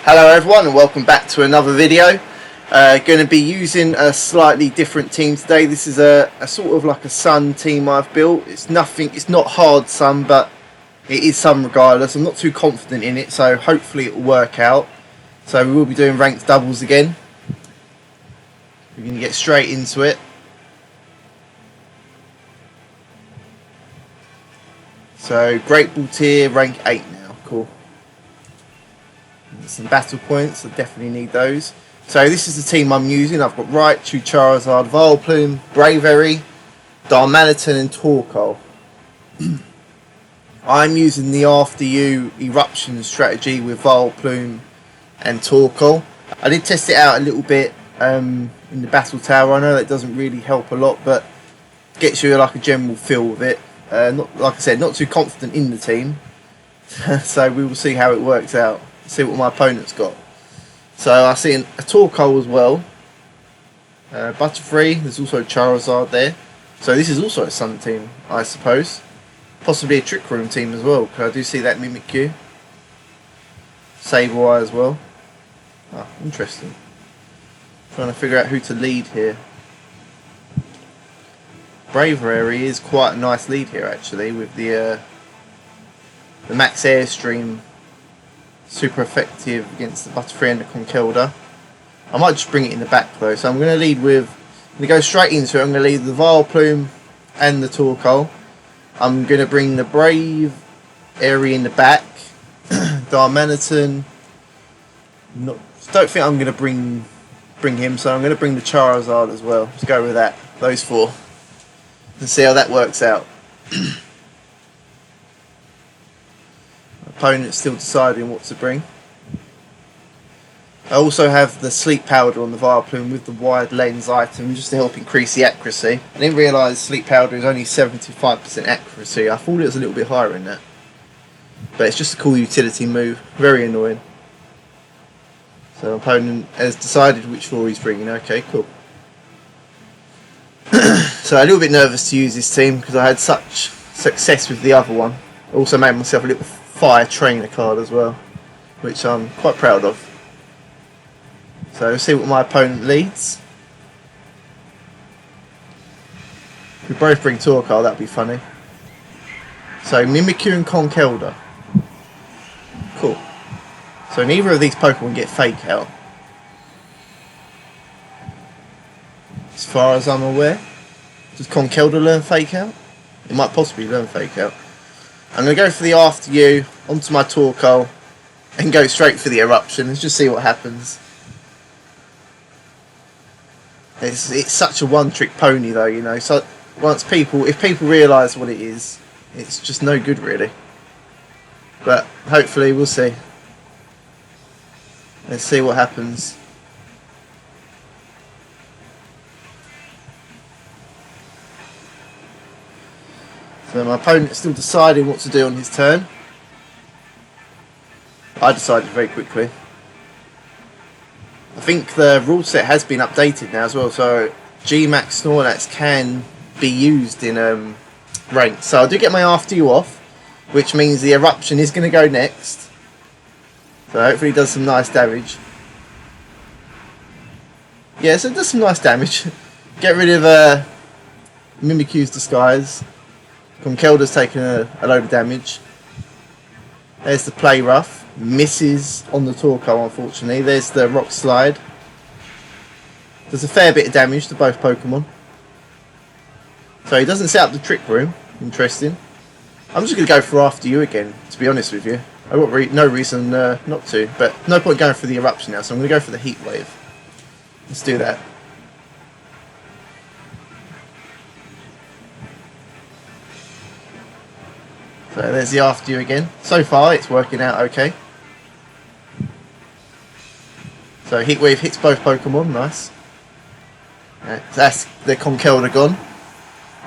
Hello everyone and welcome back to another video. Going to be using a slightly different team today. This is a sort of like a sun team I've built. It's not hard sun, but it is sun regardless. I'm not too confident in it, so hopefully it will work out. So we will be doing ranked doubles again. We're going to get straight into it. So Great Ball tier, rank 8 now. Cool. Some battle points, I definitely need those. So this is the team I'm using. I've got Raichu, Charizard, Vileplume, Bravery, Darmanitan and Torkoal. I'm using the After You Eruption strategy with Vileplume and Torkoal. I did test it out a little bit in the Battle Tower. I know that doesn't really help a lot, but gets you like a general feel with it. Not, like I said, not too confident in the team. So we will see how it works out. See what my opponent's got. So I see a Torkoal as well. Butterfree. There's also a Charizard there. So this is also a Sun team, I suppose. Possibly a Trick Room team as well, because I do see that Mimikyu. Sableye as well. Ah, interesting. Trying to figure out who to lead here. Bravery is quite a nice lead here actually, with the Max Airstream. Super effective against the Butterfree and the Conkeldurr. I might just bring it in the back though, so I'm going to lead with, I'm going to go straight into it. I'm going to lead the Vileplume and the Torkoal. I'm going to bring the Bravery in the back. Darmanitan, don't think I'm going to bring him, so I'm going to bring the Charizard as well. Let's go with that, those four, and see how that works out. Opponent's still deciding what to bring. I also have the Sleep Powder on the Vileplume with the wide lens item just to help increase the accuracy. I didn't realise Sleep Powder is only 75% accuracy. I thought it was a little bit higher than that. But it's just a cool utility move. Very annoying. So opponent has decided which four he's bringing. Okay, cool. So a little bit nervous to use this team because I had such success with the other one. I also made myself a little Fire Trainer card as well, which I'm quite proud of. So let's see what my opponent leads. If we both bring Torkoal, that'd be funny. So Mimikyu and Conkeldurr. Cool. So neither of these Pokemon get Fake Out, as far as I'm aware. Does Conkeldurr learn Fake Out? It might possibly learn Fake Out. I'm going to go for the After You onto my Torkoal and go straight for the Eruption. Let's just see what happens. It's such a one-trick pony though, you know. So if people realise what it is, it's just no good really. But hopefully we'll see. Let's see what happens. So my opponent's still deciding what to do on his turn. I decided very quickly. I think the rule set has been updated now as well, so G-Max Snorlax can be used in rank. So I do get my After You off, which means the Eruption is going to go next. So hopefully it does some nice damage. Yeah, so it does some nice damage. Get rid of Mimikyu's Disguise. Conkeldurr's taking a load of damage. There's the Play Rough. Misses on the Torkoal, unfortunately. There's the Rock Slide. Does a fair bit of damage to both Pokemon. So he doesn't set up the Trick Room. Interesting. I'm just going to go for After You again, to be honest with you. I've got no reason not to. But no point going for the Eruption now, so I'm going to go for the Heat Wave. Let's do that. So there's the After You again. So far it's working out okay. So Heat Wave hits both Pokemon, nice. That's the Conkeldurr gone.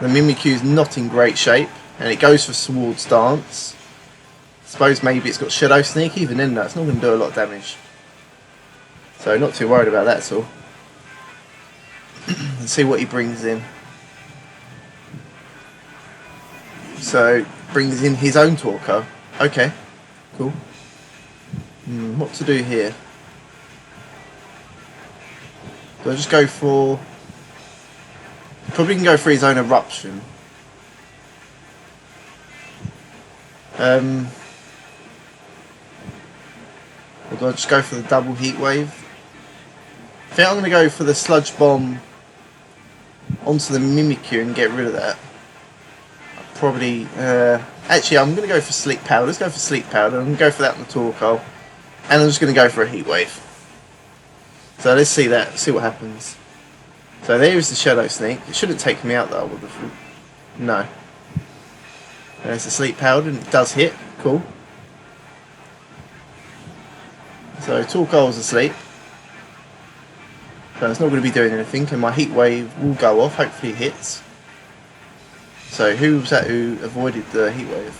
The Mimikyu's not in great shape, and it goes for Swords Dance. I suppose maybe it's got Shadow Sneak, even then that's not going to do a lot of damage. So not too worried about that at all. Let's see what he brings in. So brings in his own Torkoal. Okay, cool. What to do here? So I'll just go for... Probably can go for his own eruption. Or do I just go for the double heat wave? I think I'm going to go for the sludge bomb onto the Mimikyu and get rid of that. Probably... actually, I'm going to go for sleep powder. Let's go for sleep powder. I'm going to go for that on the Torkoal. And I'm just going to go for a heat wave. So let's see that. See what happens. So there is the Shadow Sneak. It shouldn't take me out though. No. There's the sleep powder and it does hit. Cool. So Torkoal's asleep. So it's not going to be doing anything, and my heat wave will go off. Hopefully it hits. So who was that who avoided the heat wave?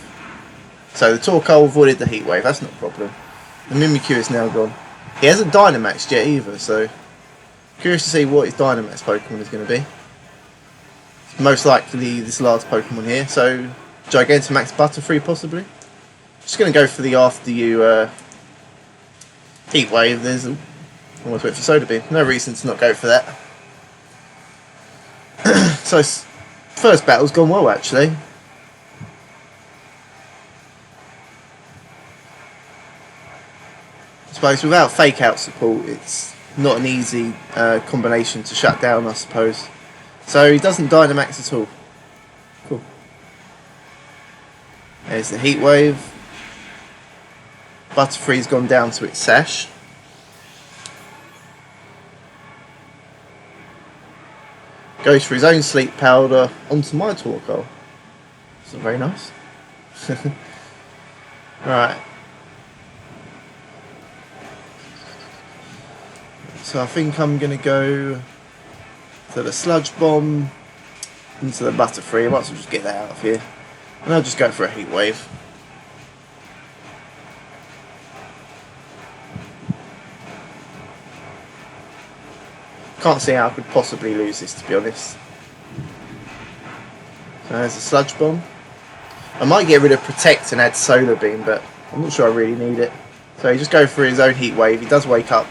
So the Torkoal avoided the heat wave. That's not a problem. The Mimikyu is now gone. He hasn't Dynamaxed yet either, so curious to see what his Dynamax Pokemon is going to be. It's most likely this last Pokemon here. So Gigantamax Butterfree possibly. Just going to go for the after you heat wave. There's almost went for Soda Beam. No reason to not go for that. So first battle's gone well actually. I suppose without fake out support it's not an easy combination to shut down, I suppose. So he doesn't Dynamax at all. Cool. There's the heat wave. Butterfree's gone down to its sash. Goes for his own sleep powder onto my Torkoal. That's very nice. Right. So I think I'm going to go to the Sludge Bomb into the Butterfree. I might as well just get that out of here. And I'll just go for a Heat Wave. Can't see how I could possibly lose this, to be honest. So there's a Sludge Bomb. I might get rid of Protect and add Solar Beam, but I'm not sure I really need it. So he just go for his own Heat Wave. He does wake up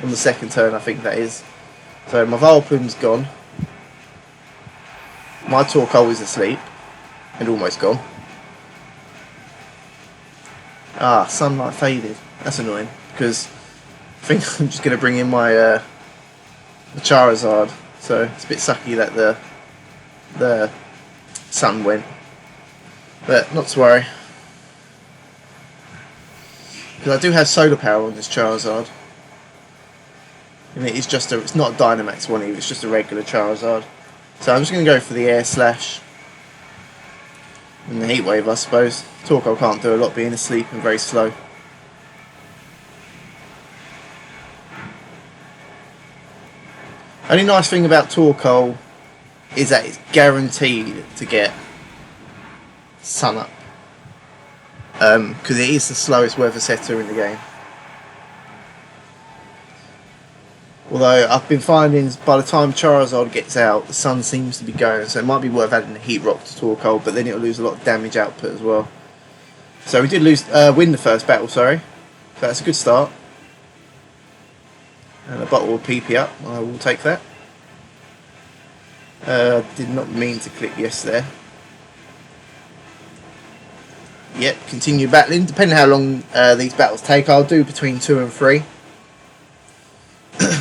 on the second turn, I think that is. So my Vileplume's gone. My Torkoal is asleep and almost gone. Ah, Sunlight faded. That's annoying because I think I'm just going to bring in my the Charizard. So it's a bit sucky that the sun went, but not to worry because I do have solar power on this Charizard. And it is just it's not a Dynamax one either, it's just a regular Charizard. So I'm just going to go for the Air Slash and the Heat Wave, I suppose. Torkoal can't do a lot being asleep and very slow. Only nice thing about Torkoal is that it's guaranteed to get Sun Up. Because it is the slowest weather setter in the game. Although I've been finding by the time Charizard gets out, the sun seems to be going, so it might be worth adding a Heat Rock to Torkoal, but then it'll lose a lot of damage output as well. So we did win the first battle, sorry. So that's a good start. And a bottle of PP up, I will take that. Did not mean to click yes there. Yep, continue battling. Depending how long these battles take, I'll do between 2 and 3.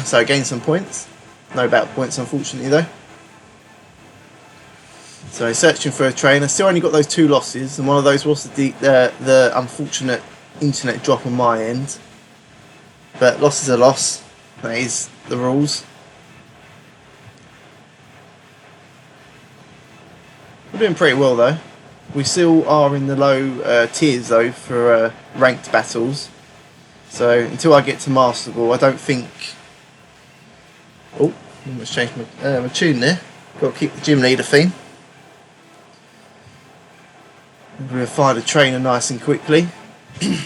So gain some points. No battle points unfortunately though. So searching for a trainer. Still only got those 2 losses, and one of those was the unfortunate internet drop on my end. But loss is a loss. That is the rules. We're doing pretty well though. We still are in the low tiers though for ranked battles. So until I get to Master Ball, I don't think. Oh, almost changed my tune there. Got to keep the gym leader theme. We're going to find a trainer nice and quickly. The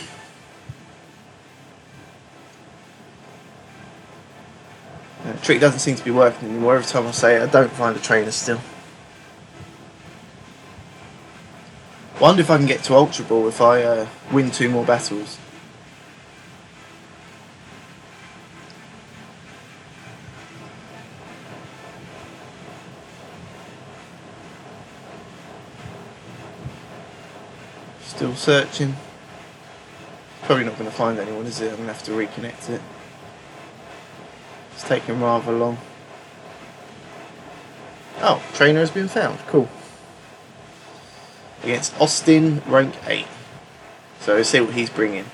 trick doesn't seem to be working anymore. Every time I say it, I don't find a trainer still. Wonder if I can get to Ultra Ball if I win 2 more battles. Still searching. Probably not going to find anyone, is it? I'm going to have to reconnect it. It's taking rather long. Oh, trainer has been found. Cool. Against Austin, rank 8. So let's see what he's bringing.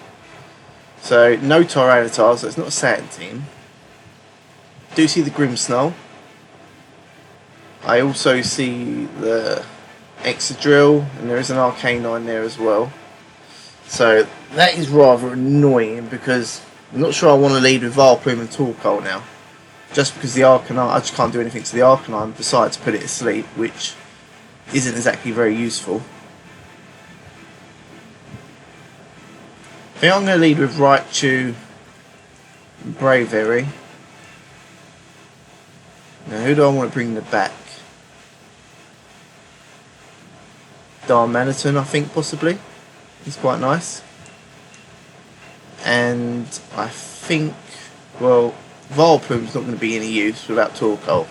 So, no Tyranitar, so it's not a Saturn team. Do see the Grimmsnarl. I also see the Excadrill, and there is an Arcanine there as well. So, that is rather annoying because I'm not sure I want to lead with Vileplume and Torkoal now. Just because the Arcanine, I just can't do anything to the Arcanine besides put it to sleep, which isn't exactly very useful. I think I'm going to lead with Raichu and Braviary. Now, who do I want to bring in the back? Darmanitan, I think, possibly. He's quite nice. And I think, well, Vileplume's not going to be any use without Torkoal.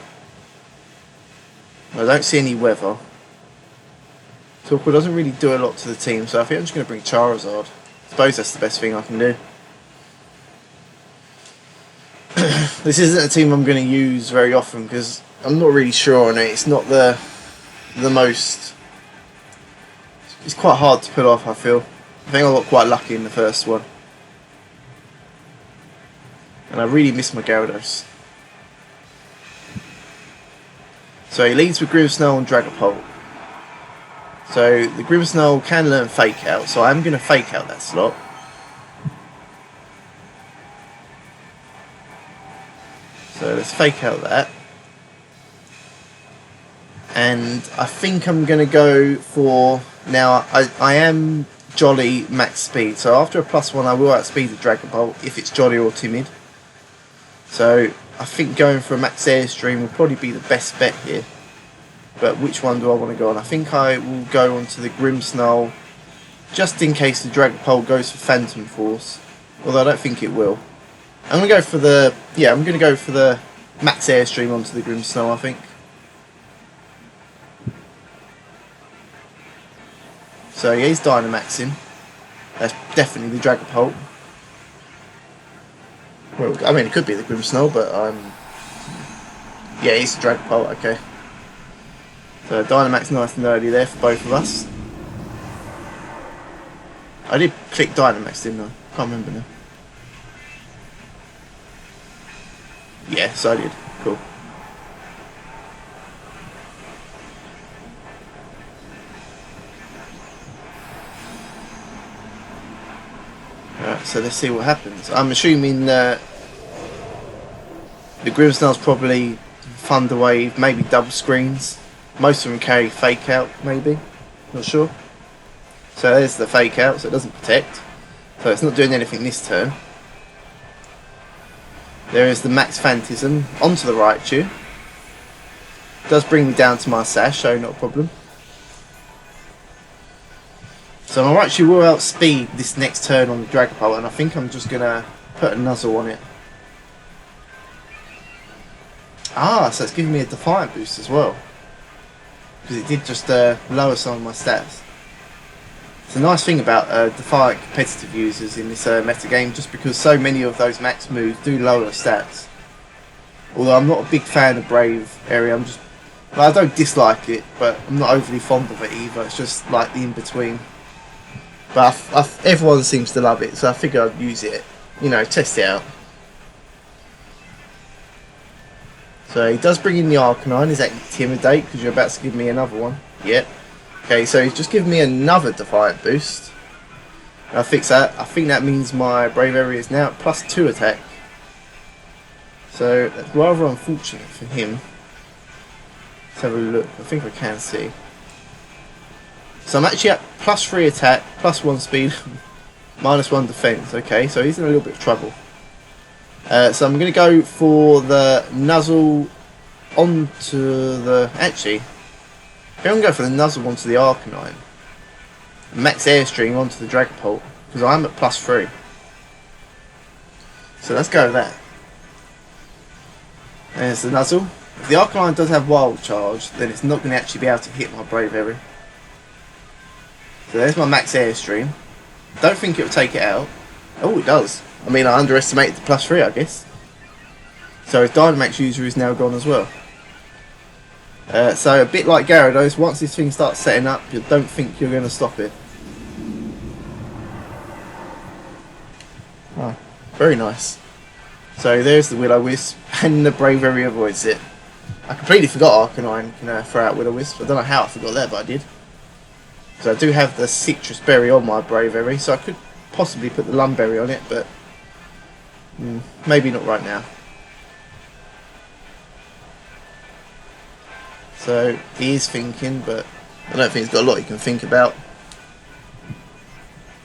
I don't see any weather. Torkoal doesn't really do a lot to the team, so I think I'm just going to bring Charizard. I suppose that's the best thing I can do. This isn't a team I'm going to use very often because I'm not really sure on it. It's not the most... It's quite hard to pull off, I feel. I think I got quite lucky in the first one. And I really miss my Gyarados. So he leads with Grimmsnarl and Dragapult. So the Grimmsnarl can learn Fake Out, so I'm going to Fake Out that slot. So let's Fake Out that. And I think I'm going to go for... Now, I am Jolly max speed, so after a +1 I will outspeed the Dragapult if it's Jolly or Timid. So I think going for a max Airstream will probably be the best bet here. But which one do I want to go on? I think I will go on to the Grimmsnarl just in case the Dragapult goes for Phantom Force. Although I don't think it will. I'm going to go for the... Yeah, I'm going to go for the max Airstream onto the Grimmsnarl, I think. So yeah, he's Dynamaxing. That's definitely the Dragapult. Well, I mean, it could be the Grimmsnarl, but yeah, he's the Dragapult, okay. So Dynamax nice and early there for both of us. I did click Dynamax, didn't I? Can't remember now. Yes, I did. Cool. Alright, so let's see what happens. I'm assuming the Grimmsnarl's probably Thunder Wave, maybe double screens. Most of them carry Fake Out, maybe. Not sure. So there's the Fake Out, so it doesn't protect. So it's not doing anything this turn. There is the Max Phantasm onto the Raichu. Does bring me down to my Sash, so not a problem. So my Raichu will outspeed this next turn on the Dragapult, and I think I'm just going to put a Nuzzle on it. Ah, so it's giving me a Defiant boost as well. Because it did just lower some of my stats. It's a nice thing about Defiant competitive users in this meta game, just because so many of those max moves do lower stats. Although I'm not a big fan of Brave area, I don't dislike it, but I'm not overly fond of it either. It's just like the in-between. But everyone seems to love it, so I figure I'd use it, you know, test it out. So he does bring in the Arcanine. Is that Intimidate? Because you're about to give me another one. Yep. Okay, so he's just given me another Defiant boost. And I fix that. I think that means my Braviary is now at +2 attack. So that's rather unfortunate for him. Let's have a look. I think I can see. So I'm actually at +3 attack, +1 speed, -1 defense. Okay, so he's in a little bit of trouble. So I'm going to go for the Nuzzle onto the... Actually, I'm going to go for the Nuzzle onto the Arcanine. Max Airstream onto the Dragapult, because I'm at +3. So let's go with that. There's the Nuzzle. If the Arcanine does have Wild Charge, then it's not going to actually be able to hit my Braviary. So So there's my max airstream. Don't think it'll take it out. Oh, it does. I mean, I underestimated the +3, I guess. So his Dynamax user is now gone as well. So a bit like Gyarados, once this thing starts setting up, you don't think you're going to stop it. Oh, very nice. So there's the Will-O-Wisp, and the Braviary avoids it. I completely forgot Arcanine can throw out Will-O-Wisp. I don't know how I forgot that, but I did. So I do have the Citrus Berry on my Braviary, so I could possibly put the Lumberry on it, but maybe not right now. So he is thinking, but I don't think he's got a lot he can think about.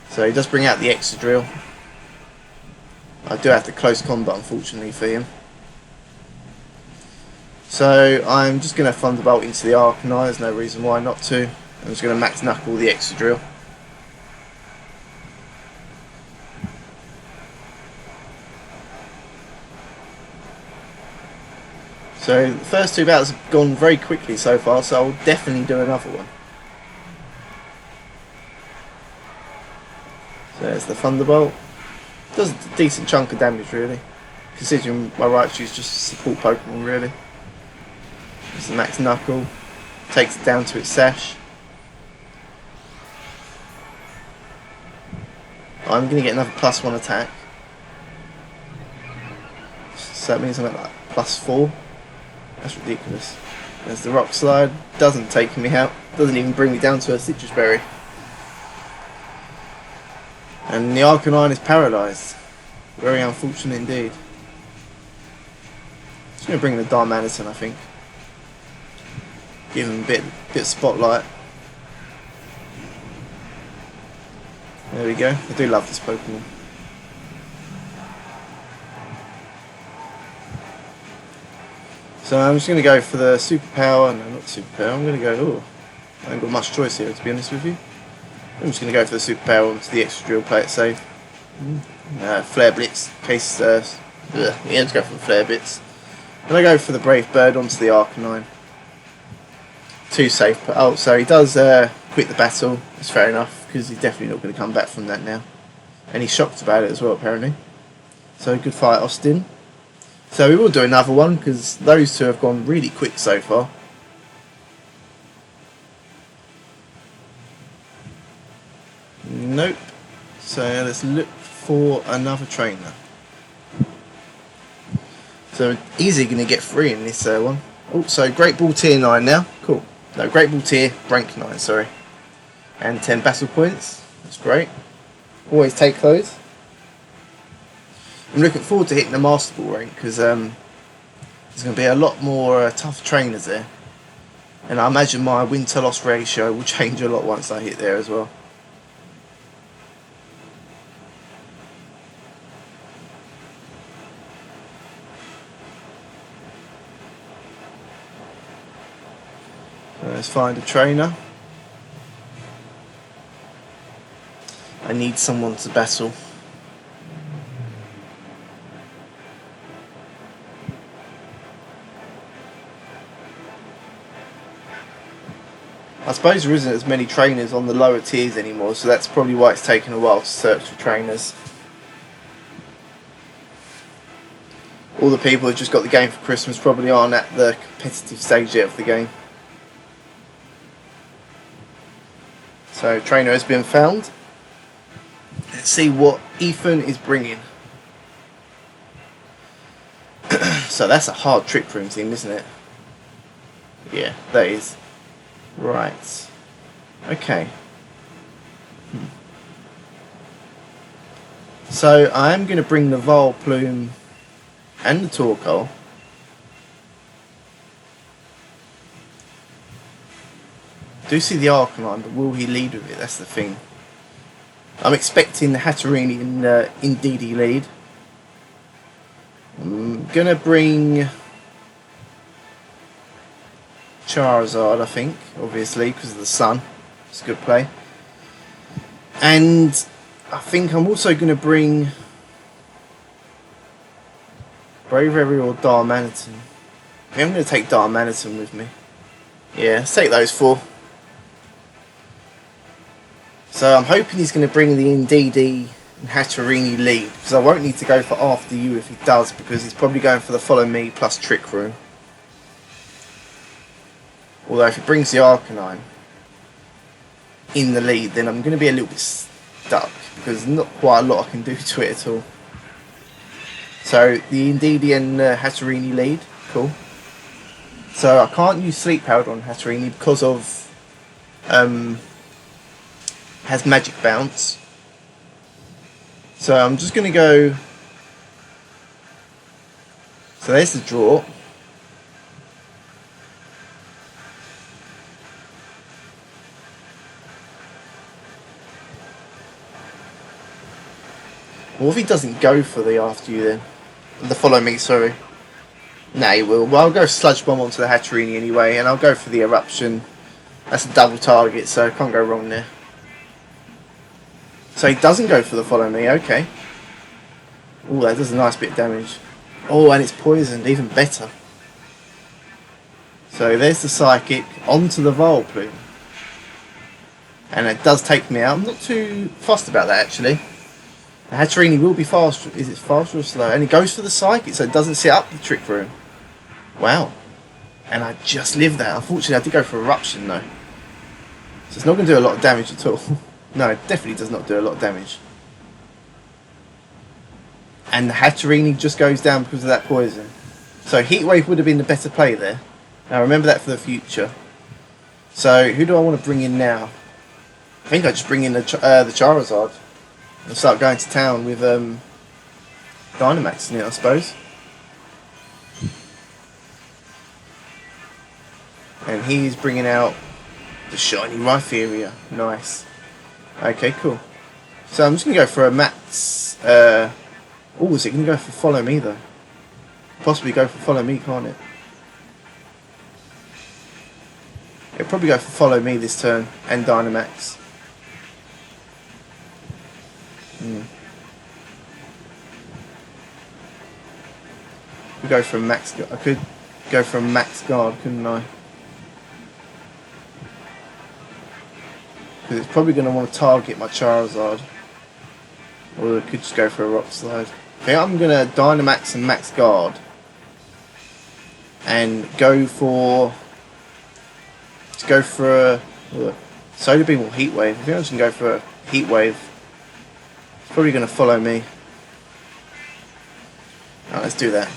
So he does bring out the Excadrill. I do have the close combat, unfortunately, for him. So I'm just going to Thunderbolt into the Arcanine. There's no reason why not to. I'm just going to Max Knuckle the Excadrill. So the first two battles have gone very quickly so far, so I'll definitely do another one. So there's the Thunderbolt. Does a decent chunk of damage, really, considering my Raichu is just a support Pokemon, really. There's the Max Knuckle. Takes it down to its sash. I'm going to get another +1 attack. So that means I'm at like +4. That's ridiculous. There's the Rock Slide. Doesn't take me out. Doesn't even bring me down to a Citrus Berry. And the Arcanine is paralysed. Very unfortunate indeed. Just going to bring in the Darmanitan, I think. Give him a bit of spotlight. There we go. I do love this Pokemon. So I'm just going to go for the Superpower. No, not Superpower. I'm going to go... Oh, I haven't got much choice here, to be honest with you. I'm just going to go for the Superpower onto the Excadrill, play it safe. Flare Blitz, in case... yeah, let's go for the Flare Blitz. And I go for the Brave Bird onto the Arcanine. Too safe. But, oh, so he does quit the battle. That's fair enough, because he's definitely not going to come back from that now. And he's shocked about it as well, apparently. So good fight, Austin. So we will do another one, because those two have gone really quick so far. Nope. So let's look for another trainer. So easily going to get 3 in this one. Oh, so Great Ball Tier 9 now. Cool. No, Great Ball Tier Rank 9, sorry. And 10 battle points. That's great. Always take those. I'm looking forward to hitting the Master Ball rank, because there's going to be a lot more tough trainers there. And I imagine my win-to-loss ratio will change a lot once I hit there as well. Let's find a trainer. I need someone to battle. I suppose there isn't as many trainers on the lower tiers anymore, so that's probably why it's taken a while to search for trainers. All the people who just got the game for Christmas probably aren't at the competitive stage yet of the game. So trainer has been found. Let's see what Ethan is bringing. So that's a hard trick for him, team, isn't it? Yeah, that is. Right. Okay. So I am going to bring the Vileplume and the Torkoal. Do see the Arcanine, but will he lead with it? That's the thing. I'm expecting the Hatterene in DD lead. I'm going to bring Charizard, I think, obviously, because of the sun. It's a good play. And I think I'm also going to bring Braviary or Darmanitan. I think I'm going to take Darmanitan with me. Yeah, let's take those 4. So I'm hoping he's going to bring the Ndidi and Hatterini lead, because I won't need to go for After You if he does, because he's probably going for the Follow Me plus Trick Room. Although if it brings the Arcanine in the lead, then I'm going to be a little bit stuck, because there's not quite a lot I can do to it at all. So the Ndidi and Hatterini lead, cool. So I can't use Sleep Powder on Hatterini because of has Magic Bounce. So I'm just going to go. So there's the draw. What if he doesn't go for the After You then? The Follow Me, sorry. Nah, he will. Well, I'll go Sludge Bomb onto the Hatterini anyway, and I'll go for the Eruption. That's a double target, so can't go wrong there. So he doesn't go for the Follow Me, okay. Oh, that does a nice bit of damage. Oh, and it's poisoned, even better. So there's the Psychic, onto the Vileplume. And it does take me out. I'm not too fussed about that, actually. The Hatterini will be faster. Is it faster or slow? And it goes for the Psychic, so it doesn't set up the Trick Room. Wow. And I just lived that. Unfortunately, I did go for Eruption, though. So it's not going to do a lot of damage at all. No, it definitely does not do a lot of damage. And the Hatterini just goes down because of that poison. So Heat Wave would have been the better play there. Now remember that for the future. So who do I want to bring in now? I think I just bring in the Charizard and start going to town with Dynamax in it, I suppose. And he's bringing out the shiny Rhypheria. Nice. Okay, cool. So I'm just going to go for a max... oh, is it going to go for Follow Me, though? Possibly go for Follow Me, can't it? It'll probably go for Follow Me this turn, and Dynamax. We go for a max... I could go for a max guard, couldn't I? Because it's probably going to want to target my Charizard. Or I could just go for a Rock Slide. I think I'm going to Dynamax and Max Guard. And go for... Let's go for a... Solar Beam or Heat Wave. I think I'm just going to go for a Heat Wave. It's probably going to follow me. Alright, let's do that.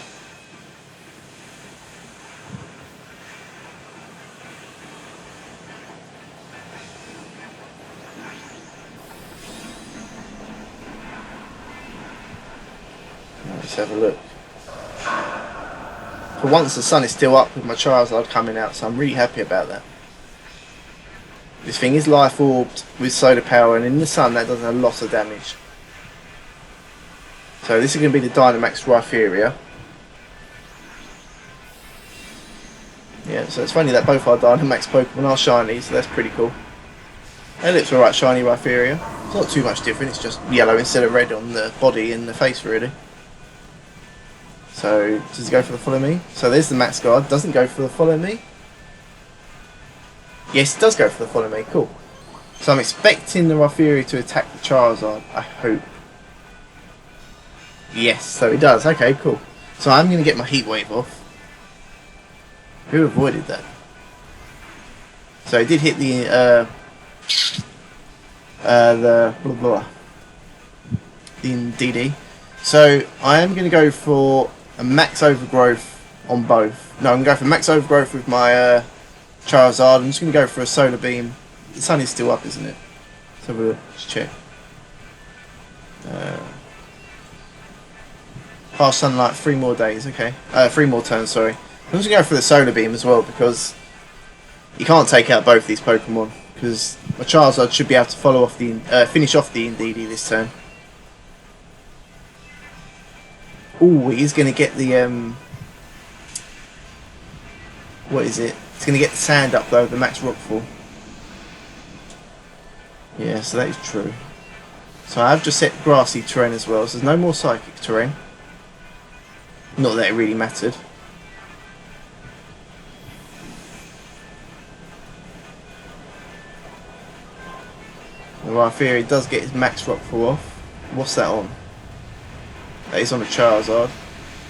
Let's have a look. For once the sun is still up with my Charizard coming out, so I'm really happy about that. This thing is Life Orbed with Solar Power, and in the sun that does a lot of damage. So this is going to be the Dynamax Rhypheria. Yeah, so it's funny that both our Dynamax Pokemon are shiny, so that's pretty cool. It looks alright, shiny Rhypheria. It's not too much different, it's just yellow instead of red on the body and the face really. So, does it go for the Follow Me? So there's the Max Guard, doesn't go for the Follow Me. Yes, it does go for the Follow Me, cool. So I'm expecting the Rhypheria to attack the Charizard, I hope. Yes, so it does, okay, cool. So I'm going to get my Heat Wave off. Who avoided that? So it did hit the DD. So I am going to go for a Max Overgrowth on both. No, I'm going to go for Max Overgrowth with my Charizard. I'm just going to go for a Solar Beam. The sun is still up, isn't it? Let's have a look. Let's check. Harsh Sunlight, 3 more days, okay. 3 more turns, sorry. I'm just going to go for the Solar Beam as well, because you can't take out both these Pokemon, because my Charizard should be able to follow off the finish off the Indeedee this turn. Ooh, he's going to get the what is it? It's going to get the sand up though, the Max Rockfall. Yeah, so that is true. So I have just set grassy terrain as well, so there's no more psychic terrain. Not that it really mattered. Well, I fear he does get his max rockfall off. What's that on? That is on a Charizard.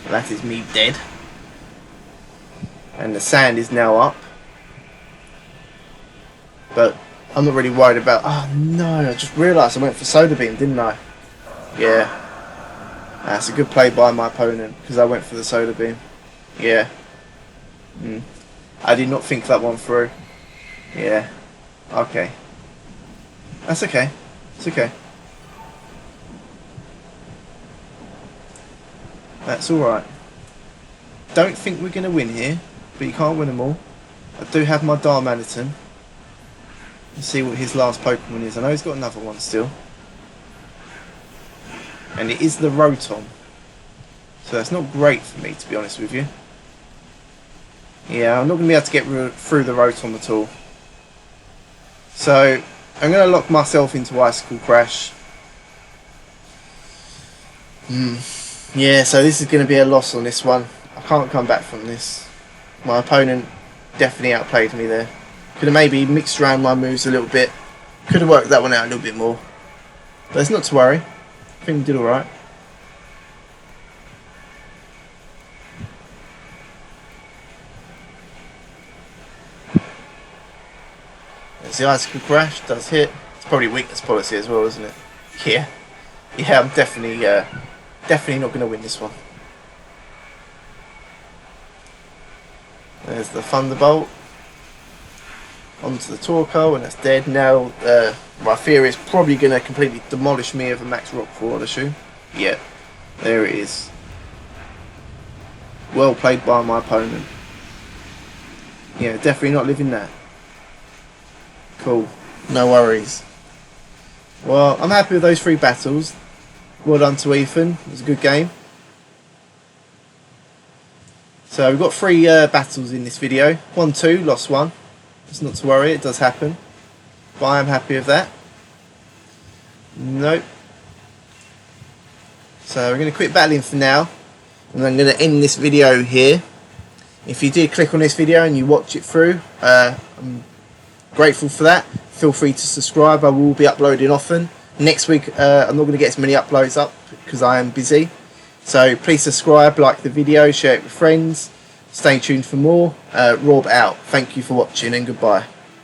That is me dead. And the sand is now up. But I'm not really worried about... Oh no, I just realised I went for Soda Beam, didn't I? Yeah. That's a good play by my opponent, because I went for the Soda Beam. Yeah. I did not think that one through. Yeah. Okay. That's okay. It's okay. That's alright. Don't think we're going to win here, but you can't win them all. I do have my Darmanitan. Let's see what his last Pokemon is. I know he's got another one still. And it is the Rotom. So that's not great for me, to be honest with you. Yeah, I'm not going to be able to get through the Rotom at all. So, I'm going to lock myself into Icicle Crash. Yeah, so this is going to be a loss on this one. I can't come back from this. My opponent definitely outplayed me there. Could have maybe mixed around my moves a little bit. Could have worked that one out a little bit more. But it's not to worry. I think we did alright. As the Icicle Crash does hit. It's probably weakness policy as well, isn't it? Yeah. Yeah, I'm definitely not going to win this one. There's the Thunderbolt. Onto the Torkoal, and that's dead. Now, my fear is probably going to completely demolish me of a max rockfall, I'd assume. Yeah, there it is. Well played by my opponent. Yeah, definitely not living that. Cool. No worries. Well, I'm happy with those 3 battles. Well done to Ethan. It was a good game. So we've got 3 battles in this video. 1-2, lost 1. It's not to worry, it does happen. But I am happy with that. Nope. So we're going to quit battling for now. And I'm going to end this video here. If you did click on this video and you watch it through, I'm grateful for that. Feel free to subscribe. I will be uploading often. Next week I'm not going to get as many uploads up because I am busy. So please subscribe, like the video, share it with friends. Stay tuned for more. Rob out. Thank you for watching and goodbye.